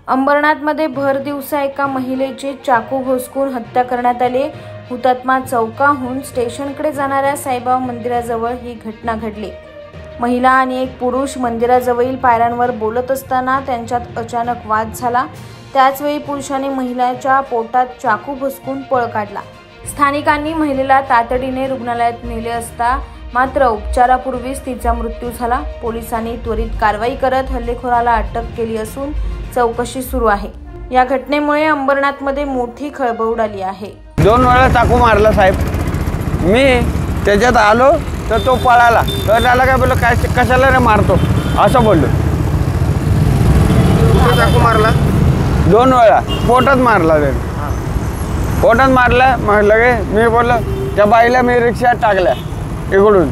अंबरनाथमध्ये भर दिवसा एका महिलेची चाकू घोसकून हत्या करण्यात आली। हुतात्मा चौकाहून स्टेशनकडे जाणाऱ्या साईबाबा मंदिराजवळ ही घटना घडली। महिला आणि एक पुरुष मंदिराजवळील पायऱ्यांवर बोलत असताना त्यांच्यात अचानक वाद झाला। त्याचवेळी पुरुषाने महिलेच्या पोटात चाकू घुसकून पळ काढला। स्थानिकांनी महिलेला तातडीने रुग्णालयात नेले असता मात्र उपचारापूर्वीच तिचा मृत्यू झाला। पोलिसांनी त्वरित कारवाई करत हल्लेखोराला अटक केली असून चौकशी सुरू आहे। या घटनेमुळे अंबरनाथमध्ये मोठी खळबळ उडाली आहे। 2 वेळा चाकू मारला साहेब। मी त्याच्यात आलो तर तो पळाला। तर त्याला काय बोललो, काय कशाला रे मारतो असं बोललो। चाकू मारला 2 वेळा पोटात मारला त्याने। पोटात मारला। मग लगे मी बोललो त्या बाईला मी रिक्षात टाकल्या इकडून।